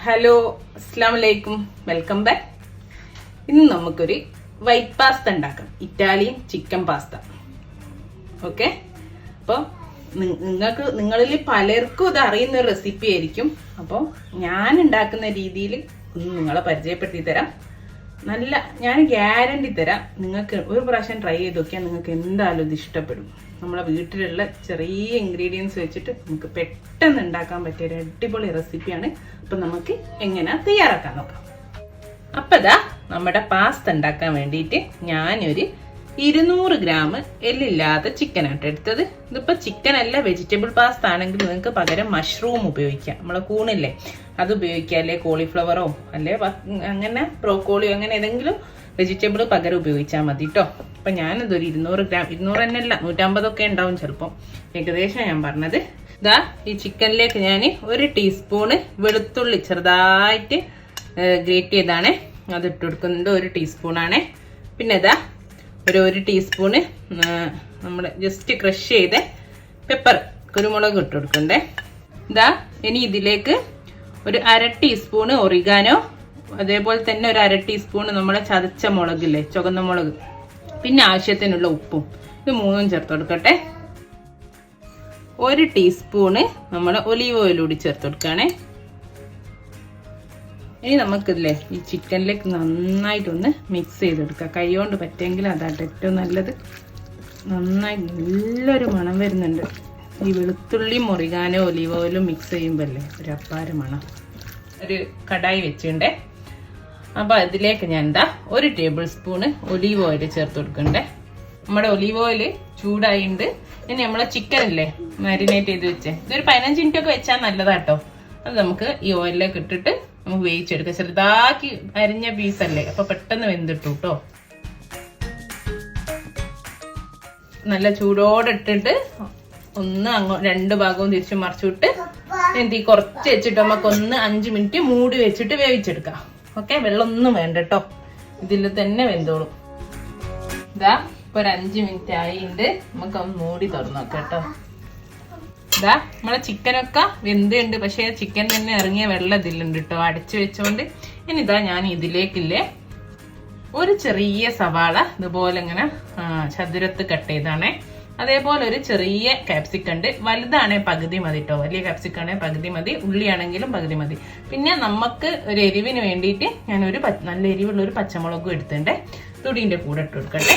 Hello, അസ്സലാമു അലൈക്കും, welcome back. ഇന്ന് നമുക്കൊരു വൈറ്റ് പാസ്ത ഉണ്ടാക്കാം, ഇറ്റാലിയൻ ചിക്കൻ പാസ്ത. ഓക്കെ, അപ്പോൾ നിങ്ങളിൽ പലർക്കും ഇത് അറിയുന്ന ഒരു റെസിപ്പി ആയിരിക്കും. അപ്പോൾ ഞാൻ ഉണ്ടാക്കുന്ന രീതിയിൽ ഒന്ന് നിങ്ങളെ പരിചയപ്പെടുത്തി തരാം. ഞാൻ ഗ്യാരണ്ടി തരാം, നിങ്ങൾക്ക് ഒരു പ്രാവശ്യം ട്രൈ ചെയ്ത് നോക്കിയാൽ നിങ്ങൾക്ക് എന്തായാലും ഇത് ഇഷ്ടപ്പെടും. നമ്മളെ വീട്ടിലുള്ള ചെറിയ ഇൻഗ്രീഡിയൻസ് വെച്ചിട്ട് നമുക്ക് പെട്ടെന്ന് ഉണ്ടാക്കാൻ പറ്റിയ ഒരു അടിപൊളി റെസിപ്പിയാണ്. അപ്പം നമുക്ക് എങ്ങനെ തയ്യാറാക്കാൻ നോക്കാം. അപ്പം ഇതാ നമ്മുടെ പാസ്ത ഉണ്ടാക്കാൻ വേണ്ടിയിട്ട് ഞാനൊരു 200 ഗ്രാം എല്ലില്ലാത്ത ചിക്കനായിട്ട് എടുത്തത്. ഇതിപ്പോൾ ചിക്കൻ അല്ല, വെജിറ്റബിൾ പാസ്ത ആണെങ്കിൽ നിങ്ങൾക്ക് പകരം മഷ്റൂം ഉപയോഗിക്കാം. നമ്മളെ കൂണില്ലേ, അത് ഉപയോഗിക്കാം. അല്ലെ കോളിഫ്ലവറോ അല്ലെ അങ്ങനെ ബ്രോക്കോളിയോ അങ്ങനെ ഏതെങ്കിലും വെജിറ്റബിൾ പകരം ഉപയോഗിച്ചാൽ മതി കേട്ടോ. അപ്പം ഞാനിതൊരു 200 ഗ്രാം, 200 തന്നെ അല്ല 150 ഒക്കെ ഉണ്ടാവും ചിലപ്പോൾ, ഏകദേശം ഞാൻ പറഞ്ഞത്. ഇതാ ഈ ചിക്കനിലേക്ക് ഞാൻ 1 ടീസ്പൂണ് വെളുത്തുള്ളി ചെറുതായിട്ട് ഗ്രേറ്റ് ചെയ്താണ് അത് ഇട്ട് കൊടുക്കുന്നുണ്ട്. 1 ടീസ്പൂണാണ്. പിന്നെ ഇതാ ഒരു ടീസ്പൂണ് നമ്മൾ ജസ്റ്റ് ക്രഷ് ചെയ്ത് പെപ്പർ കുരുമുളക് ഇട്ട് കൊടുക്കണ്ടേ. ഇതാ ഇനി ഇതിലേക്ക് 1/2 ടീസ്പൂണ് ഒറിഗാനോ, അതേപോലെ തന്നെ 1/2 ടീസ്പൂണ് നമ്മളെ ചതച്ച മുളകില്ലേ, ചുവന്ന മുളക്, പിന്നെ ആവശ്യത്തിനുള്ള ഉപ്പും, ഇത് 3 ചേർത്ത് കൊടുക്കട്ടെ. 1 ടീസ്പൂണ് നമ്മൾ ഒലീവ് ഓയിൽ കൂടി ചേർത്ത് കൊടുക്കുകയാണേ. ഇനി നമുക്കില്ലേ ഈ ചിക്കനിലേക്ക് നന്നായിട്ടൊന്ന് മിക്സ് ചെയ്തെടുക്കാം. കൈ കൊണ്ട് പറ്റുമെങ്കിൽ അതായിട്ട് ഏറ്റവും നല്ലത്. നന്നായി നല്ലൊരു മണം വരുന്നുണ്ട് ഈ വെളുത്തുള്ളിയും ഒറിഗാനോ ഒലീവ് ഓയിലും മിക്സ് ചെയ്യുമ്പോഴല്ലേ ഒരു അപ്പാര മണം. ഒരു കടായി വെച്ചിട്ടുണ്ടേ. അപ്പോൾ അതിലേക്ക് ഞാൻ എന്താ 1 ടേബിൾ സ്പൂണ് ഒലീവ് ഓയിൽ ചേർത്ത് കൊടുക്കണ്ടേ. നമ്മുടെ ഒലീവ് ഓയിൽ ചൂടായിട്ടുണ്ട്. ഇനി നമ്മളെ ചിക്കൻ ഇല്ലേ മാരിനേറ്റ് ചെയ്ത് വെച്ചേ, ഇതൊരു 15 മിനിറ്റ് ഒക്കെ വെച്ചാൽ നല്ലതാട്ടോ. അത് നമുക്ക് ഈ ഓയിലിലേക്ക് ഇട്ടിട്ട് നമുക്ക് വേവിച്ചെടുക്കാം. ചെറുതാക്കി അരിഞ്ഞ പീസല്ലേ, അപ്പൊ പെട്ടെന്ന് വെന്തിട്ടു കേട്ടോ. നല്ല ചൂടോടെ ഇട്ടിട്ട് ഒന്ന് 2 ഭാഗവും തിരിച്ചു മറിച്ചിട്ട് തീ കുറച്ച് വെച്ചിട്ട് നമുക്ക് 5 മിനിറ്റ് മൂടി വെച്ചിട്ട് വേവിച്ചെടുക്കാം. ഓക്കെ, വെള്ളമൊന്നും വേണ്ട കേട്ടോ, ഇതിൽ തന്നെ വെന്തോളും. ഇതാ ഇപ്പൊ 5 മിനിറ്റ് ആയിണ്ട്, നമുക്ക് ഒന്ന് മൂടി തുറന്നു നോക്കാം കേട്ടോ. ഇതാ നമ്മളെ ചിക്കനൊക്കെ വെന്തുണ്ട്, പക്ഷേ ചിക്കൻ തന്നെ ഇറങ്ങിയ വെള്ളം ഇതിലുണ്ട് കേട്ടോ, അടച്ചു വെച്ചോണ്ട്. ഇനി ഇതാ ഞാൻ ഇതിലേക്കില്ലേ 1 ചെറിയ സവാള ഇതുപോലെ ഇങ്ങനെ ചതുരത്ത് കട്ട് ചെയ്താണേ. അതേപോലെ 1 ചെറിയ ക്യാപ്സിക്കം ഉണ്ട്, വലുതാണേ പകുതി മതി കേട്ടോ, വലിയ ക്യാപ്സിക്കാണേ പകുതി മതി, ഉള്ളിയാണെങ്കിലും പകുതി മതി. പിന്നെ നമുക്ക് ഒരു എരിവിന് വേണ്ടിയിട്ട് ഞാൻ നല്ല എരിവുള്ള 1 പച്ചമുളകും എടുത്തിട്ടുണ്ട്, തുടിന്റെ കൂടെ ഇട്ട് കൊടുക്കട്ടെ.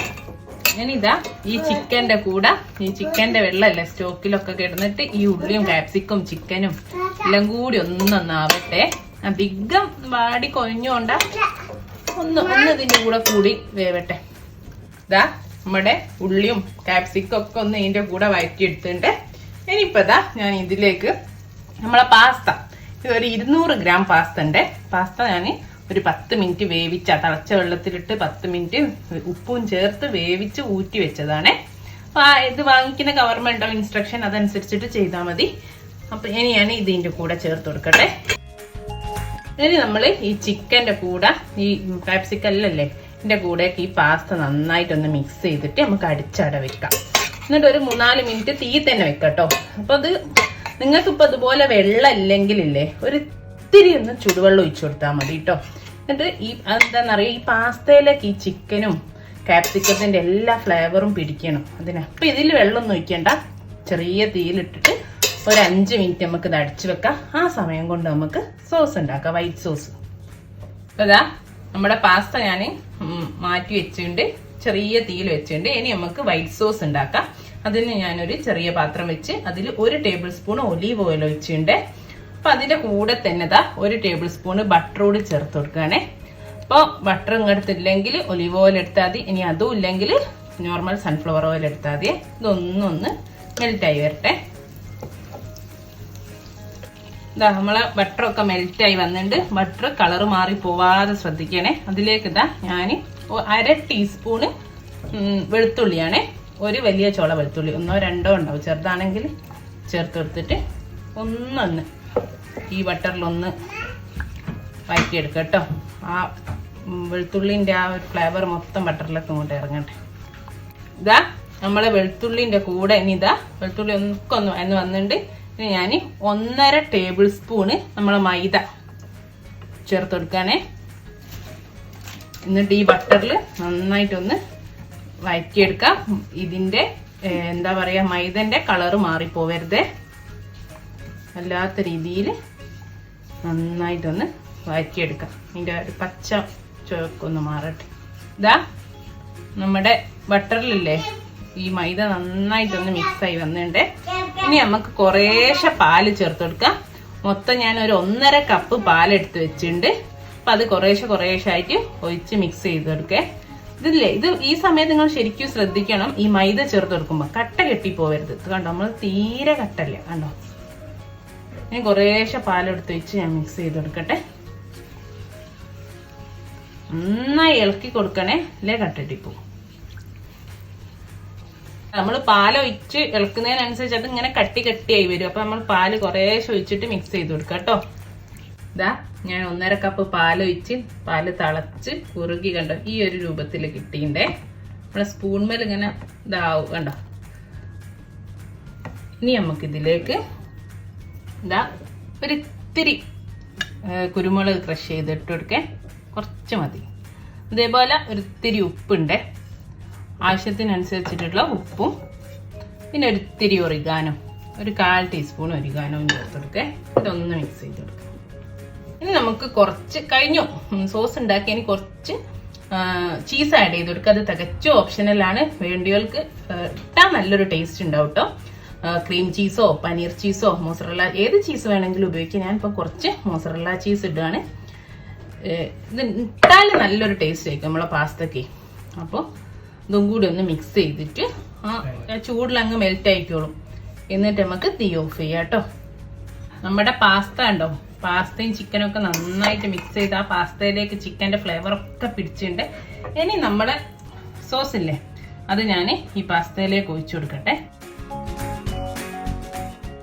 ഞാനിതാ ഈ ചിക്കന്റെ കൂടെ ഈ ചിക്കന്റെ വെള്ളമല്ലേ സ്റ്റോക്കിലൊക്കെ കിടന്നിട്ട് ഈ ഉള്ളിയും ക്യാപ്സിക്കും ചിക്കനും എല്ലാം കൂടി ഒന്നൊന്നാവട്ടെ. അധികം വാടി കൊഞ്ഞോണ്ട ഒന്ന് ഇതിന്റെ കൂടെ കൂടി വേവട്ടെ. ഇതാ നമ്മുടെ ഉള്ളിയും ക്യാപ്സിക്കും ഒക്കെ ഒന്ന് ഇതിന്റെ കൂടെ വഴറ്റിയെടുത്തിട്ടുണ്ട്. ഇനിയിപ്പോ ഇതാ ഞാൻ ഇതിലേക്ക് നമ്മളെ പാസ്ത, ഇതൊരു 200 ഗ്രാം പാസ്ത ഉണ്ട്. പാസ്ത ഞാൻ ഒരു 10 മിനിറ്റ് വേവിച്ച തിളച്ച വെള്ളത്തിലിട്ട് 10 മിനിറ്റ് ഉപ്പും ചേർത്ത് വേവിച്ച് ഊറ്റി വെച്ചതാണ്. ഇത് വാങ്ങിക്കുന്ന ഗവൺമെന്റ് ഇൻസ്ട്രക്ഷൻ അതനുസരിച്ചിട്ട് ചെയ്താൽ മതി. അപ്പൊ ഇനി ഞാൻ ഇതിന്റെ കൂടെ ചേർത്ത് കൊടുക്കട്ടെ. ഇനി നമ്മൾ ഈ ചിക്കന്റെ കൂടെ ഈ കാപ്സിക്കല്ലേ ഇതിന്റെ കൂടെ ഈ പാസ്ത നന്നായിട്ടൊന്ന് മിക്സ് ചെയ്തിട്ട് നമുക്ക് അടിച്ചട വെക്കാം. എന്നിട്ട് ഒരു 3-4 മിനിറ്റ് തീ തന്നെ വെക്കാം കേട്ടോ. അപ്പൊ അത് നിങ്ങൾക്ക് ഇപ്പൊ അതുപോലെ വെള്ളം ഇല്ലെങ്കിലില്ലേ ഒത്തിരി ഒന്ന് ചുടുവെള്ളം ഒഴിച്ചു കൊടുത്താൽ മതി കേട്ടോ. എന്നിട്ട് എന്താണെന്നറിയാം, ഈ പാസ്തയിലേക്ക് ഈ ചിക്കനും കാപ്സിക്കത്തിന്റെ എല്ലാ ഫ്ലേവറും പിടിക്കണം അതിന്. അപ്പൊ ഇതിൽ വെള്ളമൊന്നും ഒഴിക്കണ്ട, ചെറിയ തീയിലിട്ടിട്ട് ഒരു 5 മിനിറ്റ് നമുക്ക് ഇത് അടിച്ചു വെക്കാം. ആ സമയം കൊണ്ട് നമുക്ക് സോസ് ഉണ്ടാക്കാം, വൈറ്റ് സോസ്. അതാ നമ്മുടെ പാസ്ത ഞാൻ മാറ്റി വെച്ചിട്ടുണ്ട്, ചെറിയ തീയിൽ വെച്ചിട്ടുണ്ട്. ഇനി നമുക്ക് വൈറ്റ് സോസ് ഉണ്ടാക്കാം. അതിന് ഞാനൊരു ചെറിയ പാത്രം വെച്ച് അതിൽ 1 ടേബിൾ സ്പൂൺ ഒലീവ് ഓയിൽ ഒഴിച്ചിട്ടുണ്ട്. അപ്പൊ അതിന്റെ കൂടെ തന്നെ 1 ടേബിൾ സ്പൂണ് ബട്ടർ കൂടി ചേർത്ത് കൊടുക്കുകയാണേ. അപ്പോൾ ബട്ടർ ഇങ്ങെടുത്തില്ലെങ്കിൽ ഒലീവ് ഓയിൽ എടുത്താൽ മതി, ഇനി അതും ഇല്ലെങ്കിൽ നോർമൽ സൺഫ്ലവർ ഓയിൽ എടുത്താൽ മതി. ഇതൊന്നൊന്ന് മെൽറ്റായി വരട്ടെ. ഇതാ നമ്മളെ ബട്ടറൊക്കെ മെൽറ്റായി വന്നിട്ടുണ്ട്. ബട്ടർ കളർ മാറി പോവാതെ ശ്രദ്ധിക്കണേ. അതിലേക്ക് ഞാൻ 1/2 ടീസ്പൂണ് വെളുത്തുള്ളിയാണേ, 1 വലിയ ചോള വെളുത്തുള്ളി, 1-2 ഉണ്ടാവും, ചെറുതാണെങ്കിൽ ചേർത്ത് കൊടുത്തിട്ട് ഒന്നൊന്ന് ഈ ബട്ടറിലൊന്ന് വഴറ്റിയെടുക്കുക കേട്ടോ. ആ വെളുത്തുള്ളിൻ്റെ ആ ഒരു ഫ്ലേവർ മൊത്തം ബട്ടറിലൊക്കെ ഇങ്ങോട്ട് ഇറങ്ങട്ടെ. ഇതാ നമ്മളെ വെളുത്തുള്ളിൻ്റെ കൂടെ ഇനി വെളുത്തുള്ളി ഒന്ന് വന്നിട്ടുണ്ട്. ഇനി ഞാൻ 1.5 ടേബിൾ സ്പൂണ് നമ്മളെ മൈദ ചേർത്ത് കൊടുക്കുകയാണേ. എന്നിട്ട് ഈ ബട്ടറിൽ നന്നായിട്ടൊന്ന് വഴറ്റിയെടുക്കാം. ഇതിൻ്റെ എന്താ പറയുക, മൈദൻ്റെ കളറ് മാറിപ്പോവരുതേ. അല്ലാത്ത രീതിയിൽ നന്നായിട്ടൊന്ന് വഴറ്റിയെടുക്കാം. ഇതിൻ്റെ ഒരു പച്ച ചുവക്കൊന്ന് മാറട്ടെ. ഇതാ നമ്മുടെ ബട്ടറിലില്ലേ ഈ മൈദ നന്നായിട്ടൊന്ന് മിക്സായി വന്നിട്ടുണ്ട്. ഇനി നമുക്ക് കുറേശ്ശെ പാല് ചേർത്ത് കൊടുക്കാം. മൊത്തം ഞാൻ ഒരു 1.5 കപ്പ് പാലെടുത്ത് വെച്ചിട്ടുണ്ട്. അപ്പം അത് കുറേശ്ശെ ആയിട്ട് ഒഴിച്ച് മിക്സ് ചെയ്ത് കൊടുക്കേ. ഇത് ഈ സമയത്ത് നിങ്ങൾ ശരിക്കും ശ്രദ്ധിക്കണം. ഈ മൈദ ചേർത്ത് കൊടുക്കുമ്പോൾ കട്ട കെട്ടിപ്പോവരുത്. ഇത് കണ്ടോ, നമ്മൾ തീരെ കട്ടല്ല കണ്ടോ. ഇനി കുറേശ്ശെ പാലെടുത്ത് വെച്ച് ഞാൻ മിക്സ് ചെയ്ത് കൊടുക്കട്ടെ. നന്നായി ഇളക്കി കൊടുക്കണേ, അല്ലേ കട്ടിട്ടിപ്പോവും. നമ്മൾ പാലൊഴിച്ച് ഇളക്കുന്നതിനനുസരിച്ച് അത് ഇങ്ങനെ കട്ടിയായി വരും. അപ്പൊ നമ്മൾ പാല് കുറേശ്ശെ ഒഴിച്ചിട്ട് മിക്സ് ചെയ്ത് കൊടുക്കാം കേട്ടോ. ഇതാ ഞാൻ 1.5 കപ്പ് പാലൊഴിച്ച് പാല് തിളച്ച് കുറുകി കണ്ടോ ഈ ഒരു രൂപത്തിൽ കിട്ടിണ്ടേ. നമ്മളെ സ്പൂൺമേൽ ഇങ്ങനെ ഇതാവും കണ്ടോ. ഇനി നമുക്കിതിലേക്ക് ഇതാ ഒരിത്തിരി കുരുമുളക് ക്രഷ് ചെയ്തിട്ട് കൊടുക്കേ. കുറച്ച് മതി. ഇതേപോലെ ഒരിത്തിരി ഉപ്പുണ്ട്, ആവശ്യത്തിനനുസരിച്ചിട്ടുള്ള ഉപ്പും, പിന്നെ ഒരിത്തിരി ഒറിഗാനോ, ഒരു 1/4 ടീസ്പൂൺ ഒറിഗാനോയും ചേർത്ത് കൊടുക്കേ. ഇതൊന്ന് മിക്സ് ചെയ്ത് കൊടുക്കാം. ഇനി നമുക്ക് കുറച്ച് കഴിഞ്ഞു സോസ് ഉണ്ടാക്കി. ഇനി കുറച്ച് ചീസ് ആഡ് ചെയ്ത് കൊടുക്കുക. അത് തികച്ചും ഓപ്ഷണലാണ്. വേണ്ടിയവർക്ക് ഇട്ടാൽ നല്ലൊരു ടേസ്റ്റ് ഉണ്ടാവും കേട്ടോ. ക്രീം ചീസോ പനീർ ചീസോ മോസറല്ല ഏത് ചീസ് വേണമെങ്കിലും ഉപയോഗിക്കാം. ഞാനിപ്പോൾ കുറച്ച് മോസറല്ല ചീസ് ഇടുകയാണ്. ഇത് ഇട്ടാൽ നല്ലൊരു ടേസ്റ്റ് ആയിരിക്കും നമ്മളെ പാസ്തയ്ക്ക്. അപ്പോൾ ഇതും കൂടി ഒന്ന് മിക്സ് ചെയ്തിട്ട് ചൂടിലങ്ങ് മെൽറ്റ് ആയിക്കോളും. എന്നിട്ട് നമുക്ക് തീ ഓഫ് ചെയ്യാം കേട്ടോ. നമ്മുടെ പാസ്ത ഉണ്ടോ, പാസ്തയും ചിക്കനും ഒക്കെ നന്നായിട്ട് മിക്സ് ചെയ്ത് ആ പാസ്തയിലേക്ക് ചിക്കൻ്റെ ഫ്ലേവറൊക്കെ പിടിച്ചിട്ടുണ്ട്. ഇനി നമ്മുടെ സോസ് ഇല്ലേ അത് ഞാൻ ഈ പാസ്തയിലേക്ക് ഒഴിച്ചു കൊടുക്കട്ടെ.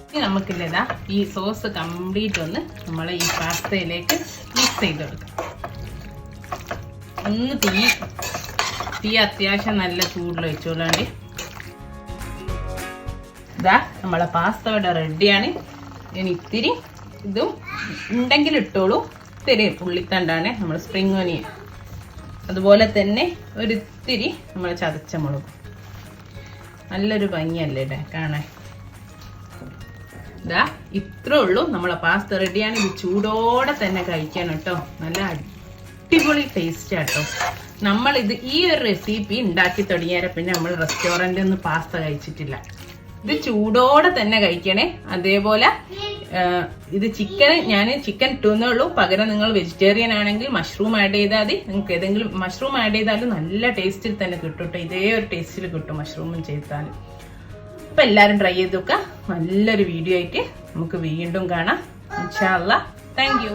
ഇനി നമുക്കില്ലേതാ ഈ സോസ് കംപ്ലീറ്റ് ഒന്ന് നമ്മളെ ഈ പാസ്തയിലേക്ക് മിക്സ് ചെയ്ത് കൊടുക്കാം. ഒന്ന് തീ അത്യാവശ്യം നല്ല ചൂടിൽ വെച്ചോളാണ്ട്. ഇതാ നമ്മളെ പാസ്ത ഇവിടെ റെഡിയാണ്. ഇനി ഇത്തിരി ഇതും ഉണ്ടെങ്കിൽ ഇട്ടോളൂ. ഇത്തിരി ഉള്ളിത്തണ്ടാണ് നമ്മൾ സ്പ്രിംഗ് ഒനിയൻ, അതുപോലെ തന്നെ ഒരിത്തിരി നമ്മൾ ചതച്ച മുളക്. നല്ലൊരു ഭംഗിയല്ലേ ഇടാൻ കാണാൻ. ഇതാ ഇത്രേ ഉള്ളൂ, നമ്മളെ പാസ്ത റെഡിയാണ്. ഇത് ചൂടോടെ തന്നെ കഴിക്കാൻ കേട്ടോ. നല്ല അടിപൊളി ടേസ്റ്റ് ആട്ടോ. നമ്മളിത് ഈ ഒരു റെസിപ്പി ഉണ്ടാക്കി തുടങ്ങിയാൽ പിന്നെ നമ്മൾ റെസ്റ്റോറൻറ്റിൽ നിന്ന് പാസ്ത കഴിച്ചിട്ടില്ല. ഇത് ചൂടോടെ തന്നെ കഴിക്കണേ. അതേപോലെ ഇത് ഞാൻ ചിക്കൻ ഇട്ടുന്നേ ഉള്ളൂ. പകരം നിങ്ങൾ വെജിറ്റേറിയൻ ആണെങ്കിൽ മഷ്റൂം ആഡ് ചെയ്താൽ മതി. നിങ്ങൾക്ക് ഏതെങ്കിലും മഷ്റൂം ആഡ് ചെയ്താലും നല്ല ടേസ്റ്റിൽ തന്നെ കിട്ടും കേട്ടോ. ഇതേ ഒരു ടേസ്റ്റിൽ കിട്ടും മഷ്റൂമും ചെയ്താൽ. അപ്പം എല്ലാവരും ട്രൈ ചെയ്ത് നോക്കുക. നല്ലൊരു വീഡിയോ ആയിട്ട് നമുക്ക് വീണ്ടും കാണാം ഇൻഷാ അല്ലാഹ്. Thank you.